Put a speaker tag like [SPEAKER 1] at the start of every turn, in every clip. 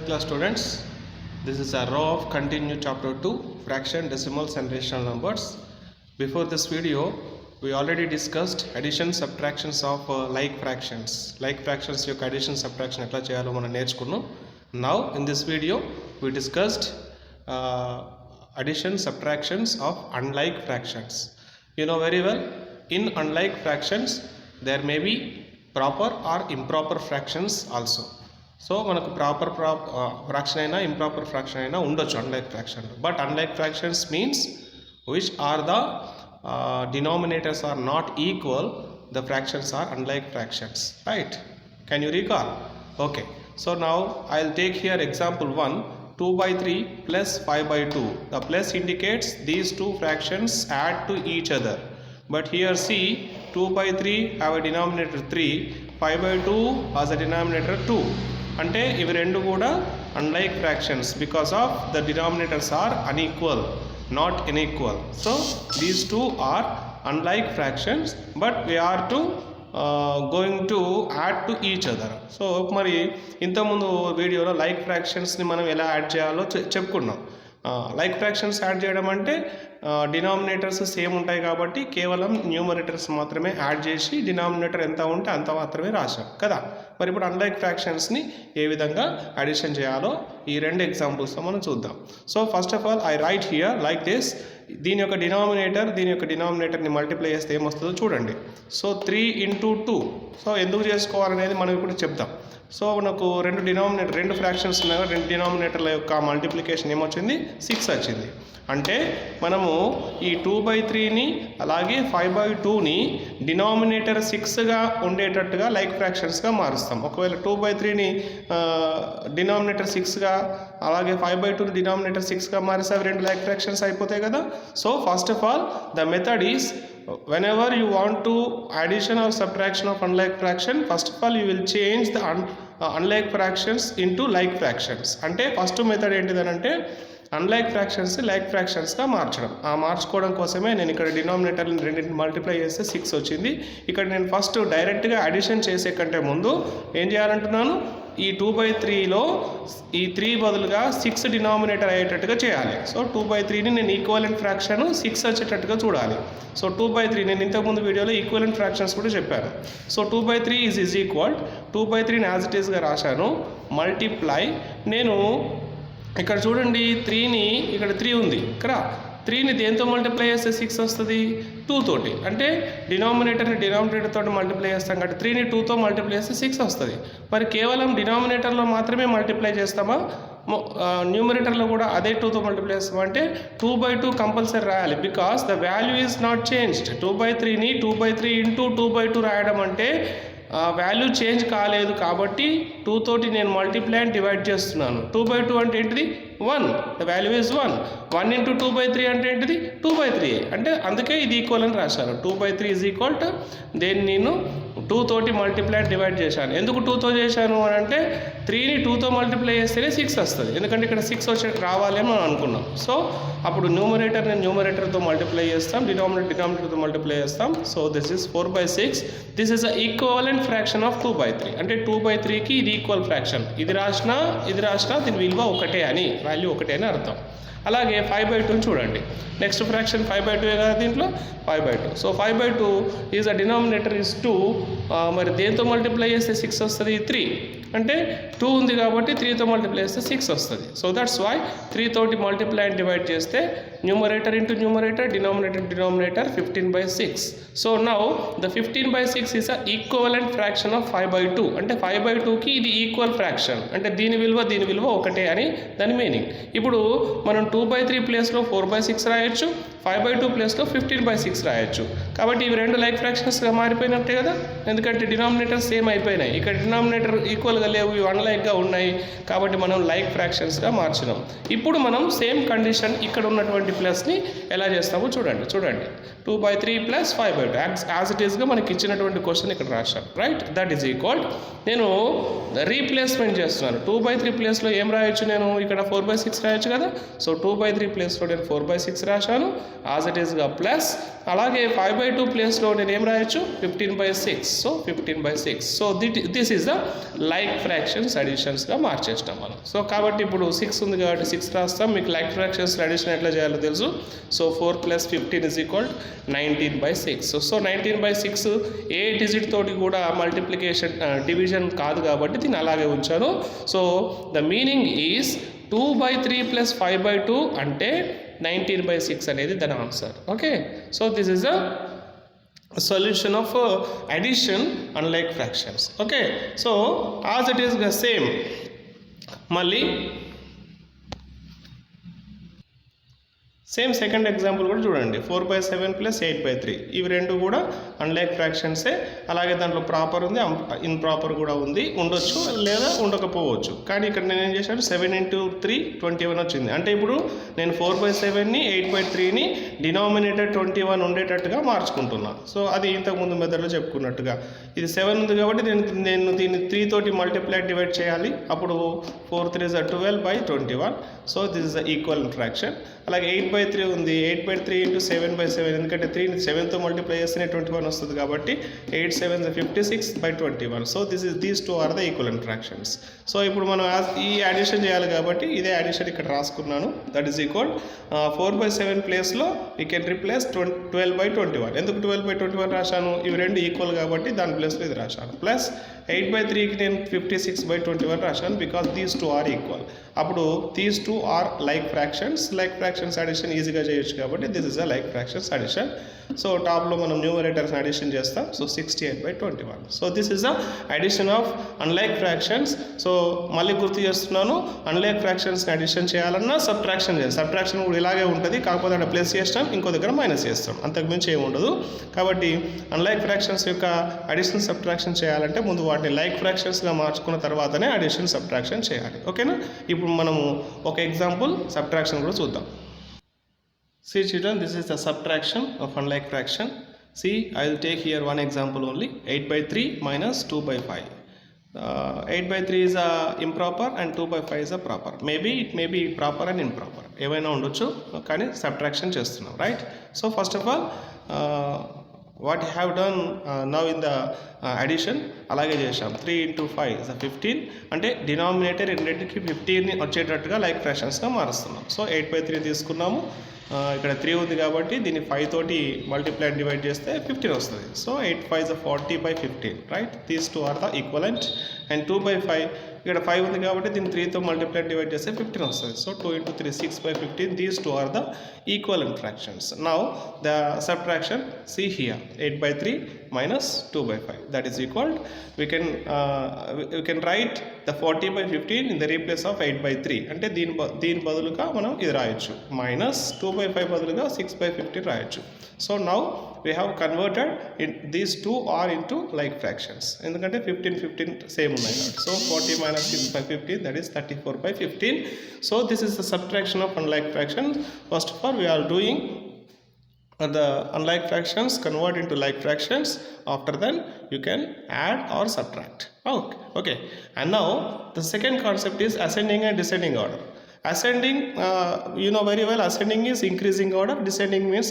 [SPEAKER 1] 10th class students, this is a row of continued chapter 2 fraction, decimals and rational numbers. Before this video we already discussed addition subtractions of like fractions యొక్క addition subtraction ఎట్లా చేయాలో మనం నేర్చుకున్నాం. Now in this video we discussed addition subtractions of unlike fractions. You know very well, in unlike fractions there may be proper or improper fractions also. So మనకు proper fraction అయినా improper fraction అయినా ఉండొచ్చు unlike fraction. But unlike fractions means which are the denominators are not equal, the fractions are unlike fractions, right? Can you recall? Okay, so now I'll take here example 1, 2 by 3 plus 5 by 2. The plus indicates these two fractions add to each other, but here see 2 by 3 have a denominator 3, 5 by 2 has a denominator 2. అంటే ఇవి రెండు కూడా unlike fractions because of the denominators are unequal, not inequal. So these two are unlike fractions but we are to going to add to each other. సో మరి ఇంతకుముందు వీడియోలో like ఫ్రాక్షన్స్ని మనం ఎలా యాడ్ చేయాలో చెప్పుకున్నాం. లైక్ ఫ్రాక్షన్స్ యాడ్ చేయడం అంటే డినామినేటర్స్ సేమ్ ఉంటాయి కాబట్టి కేవలం న్యూమరేటర్స్ మాత్రమే యాడ్ చేసి డినామినేటర్ ఎంత ఉంటే అంత మాత్రమే రాశాం కదా. మరి ఇప్పుడు అన్లైక్ ఫ్రాక్షన్స్ని ఏ విధంగా అడిషన్ చేయాలో ఈ రెండు ఎగ్జాంపుల్స్తో మనం చూద్దాం. So first of all I right here like this. దీని యొక్క డినామినేటర్ని మల్టిప్లై చేస్తే ఏమొస్తుందో చూడండి. So 3 into 2. సో ఎందుకు చేసుకోవాలనేది మనం ఇప్పుడు చెప్తాం. సో మనకు రెండు ఫ్రాక్షన్స్ ఉన్నాయి, రెండు డినామినేటర్ల యొక్క మల్టిప్లికేషన్ ఏమొచ్చింది, 6 వచ్చింది. అంటే మనము ఈ 2/3ని అలాగే 5/2ని డినామినేటర్ 6గా ఉండేటట్టుగా లైక్ ఫ్రాక్షన్స్గా మారుస్తాం. ఒకవేళ 2/3ని డినామినేటర్ 6గా అలాగే 5/2ని డినామినేటర్ 6గా మారిస్తే అవి రెండు లైక్ ఫ్రాక్షన్స్ అయిపోతాయి కదా. So first of all the method is, whenever you want to addition or subtraction of unlike fraction, first of all you will change the unlike fractions into like fractions. అంటే first method ఏంటిదనంటే unlike fractions like ఫ్రాక్షన్స్గా మార్చడం. మార్చుకోవడం కోసమే నేను ఇక్కడ డినామినేటర్ని రెండింటిని multiply చేస్తే 6 వచ్చింది. ఇక్కడ నేను ఫస్ట్ డైరెక్ట్గా అడిషన్ చేసే కంటే ముందు ఏం చేయాలంటున్నాను, ఈ 2/3లో ఈ 3 బదులుగా 6 డినామినేటర్ అయ్యేటట్టుగా చేయాలి. సో 2/3ని నేను ఈక్వలెంట్ ఫ్రాక్షన్ 6 వచ్చేటట్టుగా చూడాలి. సో 2/3 నేను ఇంతకుముందు వీడియోలో ఈక్వలెంట్ ఫ్రాక్షన్స్ కూడా చెప్పాను. సో 2/3 ఈజ్ ఈక్వల్ 2/3ని యాజ్ ఇట్ ఈస్గా రాశాను. మల్టిప్లై, నేను ఇక్కడ చూడండి 3ని ఇక్కడ 3 ఉంది ఇక్కడ 3ని దేంతో మల్టిప్లై చేస్తే 6 వస్తుంది, 2 తోటి. అంటే డినామినేటర్ తోటి మల్టిప్లై చేస్తాం కాబట్టి 3ని 2తో మల్టిప్లై చేస్తే 6 వస్తుంది. మరి కేవలం డినామినేటర్లో మాత్రమే మల్టిప్లై చేస్తామా, న్యూమరేటర్లో కూడా అదే 2తో మల్టిప్లై చేస్తామా అంటే 2/2 కంపల్సరీ రాయాలి. Because the value is not changed. 2/3ని 2/3 into 2/2 రాయడం అంటే వాల్యూ చేంజ్ కాలేదు కాబట్టి 2 తోటి నేను మల్టిప్లై అండ్ డివైడ్ చేస్తున్నాను. 2/2 అంటే ఏంటిది, 1. The value is 1. 1 into 2/3 అంటే ఏంటిది, 2/3. అంటే అందుకే ఇది ఈక్వల్ అని రాశాను. 2/3 ఈజ్ ఈక్వల్ టు దేన్ని నేను 2 తోటి మల్టిప్లై అండ్ డివైడ్ చేశాను. ఎందుకు 2తో చేశాను అని అంటే 3ని 2తో మల్టిప్లై చేస్తేనే 6 వస్తుంది. ఎందుకంటే ఇక్కడ 6 రావాలి అని మనం అనుకున్నాం. సో అప్పుడు న్యూమరేటర్తో మల్టిప్లై చేస్తాం, డినామినేటర్తో మల్టిప్లై చేస్తాం. So this is 4/6. This is a equivalent fraction of 2/3. అంటే 2/3కి ఇది ఈక్వల్ ఫ్రాక్షన్. ఇది రాసినా దీని విలువ ఒకటే అని, వాల్యూ ఒకటే అని అర్థం. అలాగే 5/2 చూడండి. నెక్స్ట్ ఫ్రాక్షన్ 5/2 కదా దీంట్లో, 5/2. So 5/2 is a denominator is 2. మరి దేంతో మల్టిప్లై చేస్తే 6 వస్తుంది, 3. అంటే 2 ఉంది కాబట్టి 3తో మల్టిప్లై చేస్తే 6 వస్తుంది. సో దట్స్ వై 3 తోటి మల్టిప్లై అండ్ డివైడ్ చేస్తే numerator into numerator, denominator 15/6. So now the 15/6 is a equivalent fraction of 5/2. అంటే 5/2కి ఇది ఈక్వల్ ఫ్రాక్షన్. అంటే దీని విలువ ఒకటే అని దాని మీనింగ్. ఇప్పుడు మనం 2/3 ప్లేస్లో 4/6 రాయొచ్చు, 5/2 ప్లేస్లో 15/6 రాయొచ్చు. కాబట్టి ఇవి రెండు లైక్ ఫ్రాక్షన్స్గా మారిపోయినట్టే కదా, ఎందుకంటే డినామినేటర్ సేమ్ అయిపోయినాయి. ఇక్కడ డినామినేటర్ ఈక్వల్గా లేవు, ఇవి అన్లైక్గా ఉన్నాయి కాబట్టి మనం లైక్ ఫ్రాక్షన్స్గా మార్చినాం. ఇప్పుడు మనం సేమ్ కండిషన్ ఇక్కడ ఉన్నటువంటి ప్లస్ని ఎలా చేస్తామో చూడండి. 2/3 plus 5/2 యాజ్ ఇట్ ఈస్గా మనకి ఇచ్చినటువంటి క్వశ్చన్ ఇక్కడ రాశాను, రైట్. దట్ ఈజ్ ఈక్వల్, నేను రీప్లేస్మెంట్ చేస్తున్నాను. 2/3 ప్లేస్లో ఏం రాయొచ్చు, నేను ఇక్కడ 4/6 రాయొచ్చు కదా. సో 2/3 ప్లేస్లో నేను 4/6 రాశాను యాజ్ ఇట్ ఈస్గా ప్లస్. అలాగే 5/2 ప్లేస్లో నేను ఏం రాయొచ్చు, 15/6. So 15/6. So this is the like fractions fractions అడిషన్స్గా మార్చేస్తాం మనం. సో కాబట్టి ఇప్పుడు 6 ఉంది కాబట్టి 6 రాస్తాం. మీకు లైక్ ఫ్రాక్షన్స్ అడిషన్ ఎట్లా చేయాలో తెలుసు. సో 4 + 15 = 19/6. సో 19/6 ఏ డిజిట్ తోటి కూడా మల్టిప్లికేషన్ డివిజన్ కాదు కాబట్టి దీన్ని అలాగే ఉంచాను. సో ద మీనింగ్ ఈజ్ 2/3 + 5/2 అంటే 19/6 అనేది దాని answer. Okay, so this is the solution of addition unlike fractions. Okay, so as it is the same మళ్ళీ సేమ్ సెకండ్ ఎగ్జాంపుల్ కూడా చూడండి. 4/7 + 8/3 ఇవి రెండు కూడా అన్లైక్ ఫ్రాక్షన్సే. అలాగే దాంట్లో ప్రాపర్ ఉంది, ఇంప్రాపర్ కూడా ఉండొచ్చు లేదా ఉండకపోవచ్చు. కానీ ఇక్కడ నేను ఏం చేశాను, 7 × 3 21 వచ్చింది. అంటే ఇప్పుడు నేను 4/7ని 8/3ని డినామినేటర్ 21 ఉండేటట్టుగా మార్చుకుంటున్నా. సో అది ఇంతకుముందు మెథడ్లో చెప్పుకున్నట్టుగా ఇది 7 ఉంది కాబట్టి నేను దీన్ని 3 తోటి మల్టిప్లై డివైడ్ చేయాలి. అప్పుడు 4 × 3 = 12/21. So this is the equal fraction. అలాగే 8/3 ఉంది. 8/3 × 7/7 ఎందుకంటే 3ని 7తో మల్టిప్లై చేస్తేనే 21 వస్తుంది కాబట్టి 8 × 7 = 56/21. So these two are the equivalent fractions. So ఇప్పుడు మనం ఈ అడిషన్ చేయాలి కాబట్టి ఇదే అడిషన్ ఇక్కడ రాసుకున్నాను. దట్ ఈస్ ఈక్వల్ 4/7 ప్లేస్లో వీ కెన్ రిప్లేస్ 12/21. ఎందుకు 12/21 రాశాను, ఇవి రెండు ఈక్వల్ కాబట్టి దాని ప్లేస్లో ఇది రాశాను. ప్లస్ 8/3కి నేను 56/21 రాశాను because these two are equal. అప్పుడు these two are like fractions addition ఈజీగా చేయొచ్చు కాబట్టి this is a like fractions addition. So టాప్లో మనం న్యూమరేటర్స్ అడిషన్ చేస్తాం. So 68/21. So this is the addition of unlike fractions. So మళ్ళీ గుర్తు చేస్తున్నాను, అన్లైక్ ఫ్రాక్షన్స్ని అడిషన్ చేయాలన్నా సబ్ట్రాక్షన్ చేయాలి. సబ్ట్రాక్షన్ కూడా ఇలాగే ఉంటుంది, కాకపోతే అక్కడ ప్లస్ చేస్తాం, ఇంకో దగ్గర మైనస్ చేస్తాం, అంతకుమించి ఏమి ఉండదు. కాబట్టి అన్లైక్ ఫ్రాక్షన్స్ యొక్క అడిషన్ సబ్ట్రాక్షన్ చేయాలంటే ముందు వాటిని లైక్ ఫ్రాక్షన్స్గా మార్చుకున్న తర్వాతనే అడిషన్ సబ్ట్రాక్షన్ చేయాలి. ఓకేనా, ఇప్పుడు మనము ఒక ఎగ్జాంపుల్ సబ్ట్రాక్షన్ కూడా చూద్దాం. See children, this is the subtraction of unlike fraction. See, I will take here one example only. 8/3 minus 2/5. 8/3 is a improper and 2/5 is a proper. Maybe it may be proper and improper. ఏవైనా ఉండొచ్చు కానీ subtraction చేస్తున్నాం, right? So first of all what you have done now in the addition అలాగే చేసాం. 3 × 5 is 15 అంటే denominator రెండింటికి 15 వచ్చేటట్టుగా like ఫ్రాక్షన్స్గా మారుస్తున్నాం. So 8/3 తీసుకున్నాము. ఇక్కడ 3 ఉంది కాబట్టి దీన్ని 5 తోటి మల్టిప్లై అండ్ డివైడ్ చేస్తే 15 వస్తుంది. So 8 × 5 = 40/15, right? These two are the equivalent. And 2/5 ఇక్కడ 5 ఉంది కాబట్టి దీన్ని 3తో మల్టిప్లై అండ్ డివైడ్ చేస్తే 15 వస్తుంది. So 2 × 3 6/15. These two are the equivalent fractions. Now the subtraction, see here 8/3 minus 2/5 that is equal, we can write the 40/15 in the replace of 8/3 అంటే దీని బదులుగా మనం ఇది రాయొచ్చు, మైనస్ 2/5 బదులుగా 6/15 రాయొచ్చు. So now we have converted these two are into like fractions ఎందుకంటే 15 same ఉన్నాయి కాబట్టి. So 40 minus 6/15 that is 34/15. so this is the subtraction of unlike fractions. First of all we are doing the unlike fractions convert into like fractions. After then you can add or subtract. Okay. And now the second concept is ascending and descending order. Ascending, you know very well, ascending is increasing order, descending means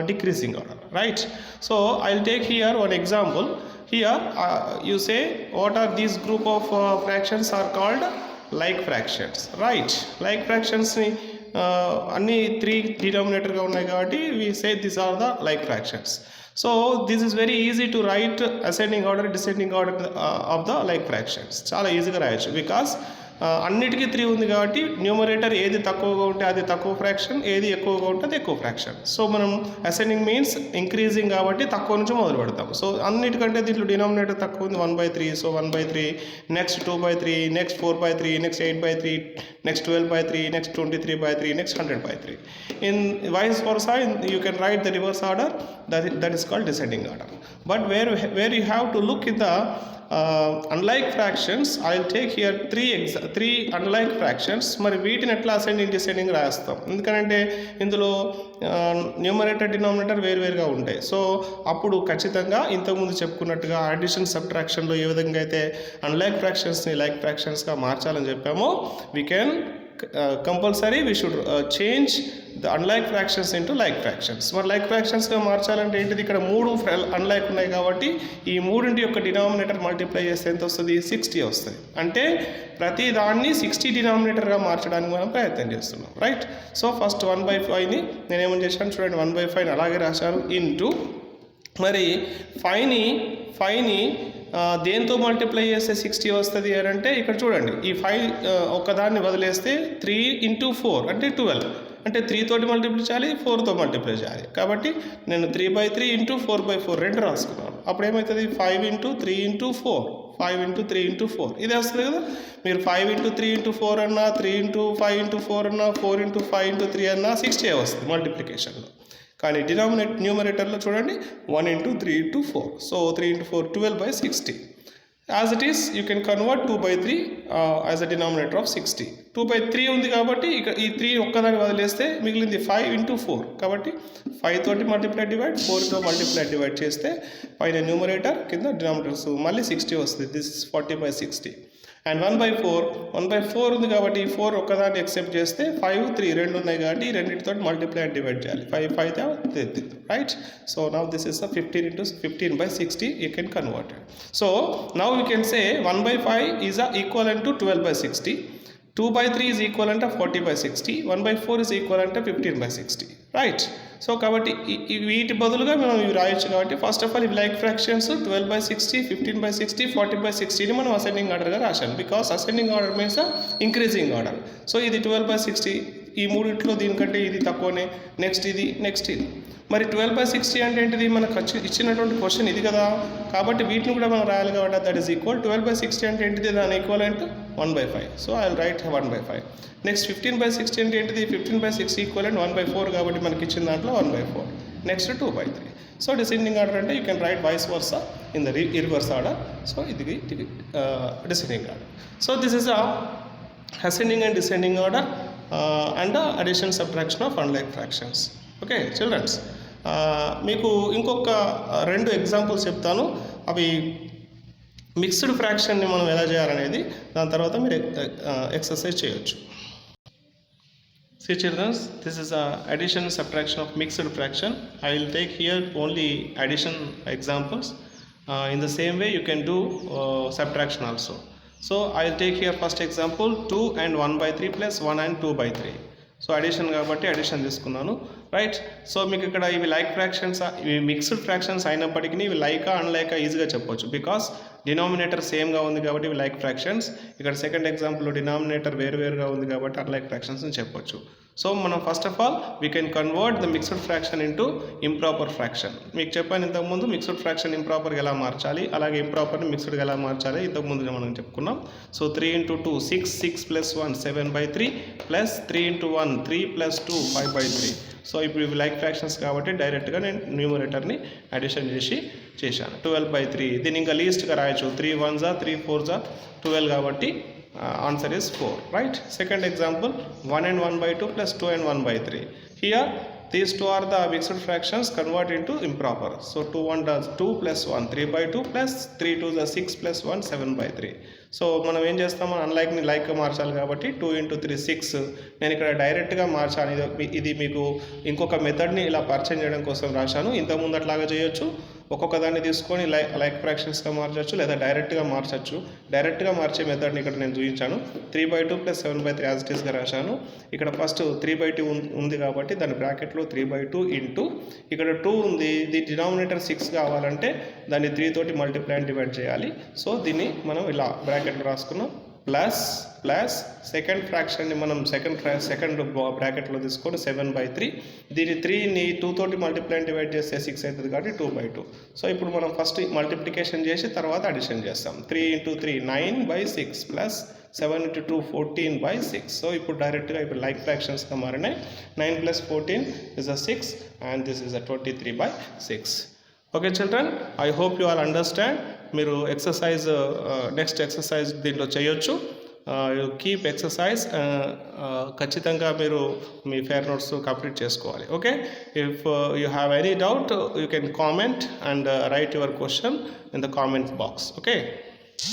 [SPEAKER 1] decreasing order, right? So I'll take here one example. Here you say what are these group of fractions are called like fractions, right? Like fractions ni అన్ని 3 డినామినేటర్గా ఉన్నాయి కాబట్టి we say these are the like fractions. So this is very easy to write ascending order, descending order of the like fractions. చాలా ఈజీగా రాయొచ్చు because అన్నిటికీ 3 ఉంది కాబట్టి numerator ఏది తక్కువగా ఉంటే అది తక్కువ ఫ్రాక్షన్, ఏది ఎక్కువగా ఉంటే అది ఎక్కువ ఫ్రాక్షన్. సో మనం అసెండింగ్ మీన్స్ ఇంక్రీజింగ్ కాబట్టి తక్కువ నుంచి మొదలు పెడతాం. సో అన్నిటికంటే దీంట్లో డినామినేటర్ తక్కువ ఉంది 1/3. So 1/3, next 2/3, next 4/3, next 8/3, next 12/3, next 23/3, next 100/3. In vice versa you can write the reverse order, that is called descending order. But where you have to look in the unlike fractions, I'll take here 3 unlike fractions. మరి వీటిని ఎట్లా ascending descending రాస్తాం ఎందుకంటే ఇందులో numerator denominator వేరువేరుగా ఉంటాయి. So అప్పుడు ఖచ్చితంగా ఇంతకుముందు చెప్పుకున్నట్టుగా అడిషన్ సబ్ట్రాక్షన్లో ఏ విధంగా అయితే అన్లైక్ ఫ్రాక్షన్స్ని లైక్ ఫ్రాక్షన్స్గా మార్చాలని చెప్పామో we can compulsory we should change the unlike fractions into like fractions. మరి లైక్ ఫ్రాక్షన్స్గా మార్చాలంటే ఏంటిది, ఇక్కడ 3 అన్లైక్ ఉన్నాయి కాబట్టి ఈ మూడింటి యొక్క డినామినేటర్ మల్టిప్లై చేస్తే ఎంత వస్తుంది, 60 వస్తుంది. అంటే ప్రతి దాన్ని 60 డినామినేటర్గా మార్చడానికి మనం ప్రయత్నం చేస్తున్నాం, రైట్. సో ఫస్ట్ 1/5ని నేనేమని చేశాను చూడండి, 1/5 అలాగే రాశాను ఇంటూ మరి 5ని దేంతో మల్టిప్లై చేస్తే 60 వస్తుంది అని అంటే ఇక్కడ చూడండి, ఈ 5 ఒకదాన్ని వదిలేస్తే 3 × 4 అంటే 12, అంటే 3 తోటి మల్టిప్లై చేయాలి, 4తో మల్టిప్లై చేయాలి. కాబట్టి నేను 3/3 × 4/4 రెండు రాసుకున్నాను. అప్పుడు ఏమవుతుంది, 5 × 3 × 4, 5 × 3 × 4 ఇదే వస్తుంది కదా. మీరు 5 × 3 × 4 అన్నా, 3 × 5 × 4 అన్నా, 4 × 5 × 3 అన్నా 60 వస్తుంది మల్టిప్లికేషన్లో. కానీ న్యూమరేటర్లో చూడండి 1 × 3 × 4, so 3 × 4 12/60. As it is you can convert 2/3 as a denominator of 60. 2/3 ఉంది కాబట్టి ఇక ఈ 3 ఒక్కదాన్ని వదిలేస్తే మిగిలింది 5 × 4. కాబట్టి 5 తోటి మల్టిప్లై డివైడ్, 4తో మల్టిప్లై డివైడ్ చేస్తే పైన న్యూమరేటర్ కింద డినామినేటర్స్ మళ్ళీ 60 వస్తుంది. This is 40/60. అండ్ 1/4 ఉంది కాబట్టి ఈ 4 ఒక్కదాన్ని ఎక్సెప్ట్ చేస్తే 5, 3 రెండు ఉన్నాయి కాబట్టి ఈ రెండింటితో మల్టిప్లై అండ్ డివైడ్ చేయాలి. 5 right. So now this is 15 × 15/60 you can convert it. So now you can say 1/5 is equivalent to 12/60, 2/3 is equivalent to 40/60, 1/4 is equivalent to 15/60, right. So కాబట్టి వీటి బదులుగా మనం ఇవి రాయొచ్చు. కాబట్టి ఫస్ట్ ఆఫ్ ఆల్ ఇవి like fractions 12/60, 15/60, 40/60ని మనం అసెండింగ్ ఆర్డర్గా రాశాను. Because ascending order means increasing order. So ఇది 12/60, ఈ మూడిట్లో దీనికంటే ఇది తక్కువనే, నెక్స్ట్ ఇది. మరి 12/60 అంటే ఏంటిది, మనకు ఇచ్చినటువంటి క్వశ్చన్ ఇది కదా. కాబట్టి వీటిని కూడా మనం రాయాలి కాబట్టి దట్ ఈస్ ఈక్వల్. 12/60 అంటే ఏంటిది, దాని equivalent 1/5. So I will write 1/5. Next 15/60 అంటే ఏంటిది, 15/60 ఈక్వలెంట్ 1/4 కాబట్టి మనకి ఇచ్చిన దాంట్లో 1/4. నెక్స్ట్ 2/3. సో డిసెండింగ్ ఆర్డర్ అంటే you can write vice versa in the reverse order. So ఇది descending order. So this is ascending and descending order and the addition subtraction of unlike fractions. Okay childrens, మీకు ఇంకొక 2 examples చెప్తాను. అవి mixed ఫ్రాక్షన్ని మనం ఎలా చేయాలనేది, దాని తర్వాత మీరు ఎక్సర్సైజ్ చేయొచ్చు. See children, this is addition subtraction of mixed fraction. I will take here only addition examples. In the same way you can do subtraction also. So I will take here first example 2 and 1/3 plus 1 and 2/3. So addition కాబట్టి addition తీసుకున్నాను, right. So మీకు ఇక్కడ ఇవి like fractions, ఇవి mixed fractions అయినప్పటికీ ఇవి Lyca అన్లైకా ఈజీగా చెప్పొచ్చు. బికాస్ డినామినేటర్ సేమ్గా ఉంది కాబట్టి ఇవి లైక్ ఫ్రాక్షన్స్. ఇక్కడ సెకండ్ ఎగ్జాంపుల్లో డినామినేటర్ వేరుగా ఉంది కాబట్టి అన్లైక్ ఫ్రాక్షన్స్ అని చెప్పొచ్చు. సో మనం first of all we can convert the mixed fraction into improper fraction. మీకు చెప్పాను ఇంతకుముందు మిక్స్డ్ ఫ్రాక్షన్ ఇంప్రాపర్గా ఎలా మార్చాలి, అలాగే ఇంప్రాపర్ని మిక్స్డ్గా ఎలా మార్చాలి ఇంతకుముందు మనం చెప్పుకున్నాం. So 3 × 2 6, 6 + 1 7/3 plus 3 × 1 3 + 2 5/3. సో ఇప్పుడు ఇవి లైక్ ఫ్రాక్షన్స్ కాబట్టి డైరెక్ట్గా నేను న్యూమరేటర్ని అడిషన్ చేశాను 12/3. దీన్ని ఇంకా లీస్ట్గా రాయొచ్చు, 3 1s 3 4s 12 కాబట్టి answer is 4, right. Second example 1 and 1/2 plus 2 and 1/3. Here these two are the mixed fractions, convert into improper. So 2 1 does 2 plus 1 3/2 plus 3 2 is 6 plus 1 7/3. So మనం ఏం చేస్తాము, అన్లైక్ని లైక్గా మార్చాలి కాబట్టి 2 × 3 6. నేను ఇక్కడ డైరెక్ట్గా మార్చాను. ఇది మీకు ఇంకొక మెథడ్ని ఇలా పరిచయం చేయడం కోసం రాశాను. ఇంతకుముందు అట్లాగా చేయొచ్చు, ఒక్కొక్క దాన్ని తీసుకొని లైక్ ఫ్రాక్షన్స్గా మార్చవచ్చు లేదా డైరెక్ట్గా మార్చచ్చు. డైరెక్ట్గా మార్చే మెథడ్ని ఇక్కడ నేను చూపించాను. 3/2 + 7/3 యాజ్ ఇట్ ఈస్గా రాశాను. ఇక్కడ ఫస్ట్ 3/2 ఉంది కాబట్టి దాని బ్రాకెట్లో 3/2 ఇంటూ ఇక్కడ 2 ఉంది, దీని డినామినేటర్ 6 కావాలంటే దాన్ని 3 తోటి మల్టిప్లై అండ్ డివైడ్ చేయాలి. సో దీన్ని మనం ఇలా బ్రాకెట్లో రాసుకున్నాం. ప్లస్ సెకండ్ ఫ్రాక్షన్ని మనం సెకండ్ బ్రాకెట్లో తీసుకొని 7/3. దీని 3ని 2 తోటి మల్టిప్లై అండ్ డివైడ్ చేస్తే 6 అవుతుంది కాబట్టి 2/2. సో ఇప్పుడు మనం ఫస్ట్ మల్టిప్లికేషన్ చేసి తర్వాత అడిషన్ చేస్తాం. 3 × 3 9/6 ప్లస్ 7 × 2 14/6. సో ఇప్పుడు డైరెక్ట్గా ఇప్పుడు లైక్ ఫ్రాక్షన్స్గా మారినాయి. 9 + 14 is 6 and this is 23/6. Okay children, I hope you all understand. మీరు ఎక్సర్సైజ్ నెక్స్ట్ ఎక్సర్సైజ్ దీంట్లో చేయొచ్చు. కీప్ ఎక్సర్సైజ్, ఖచ్చితంగా మీరు మీ ఫేర్ నోట్స్ కంప్లీట్ చేసుకోవాలి. Okay, if you have any doubt you can comment and right your question in the comment box. Okay.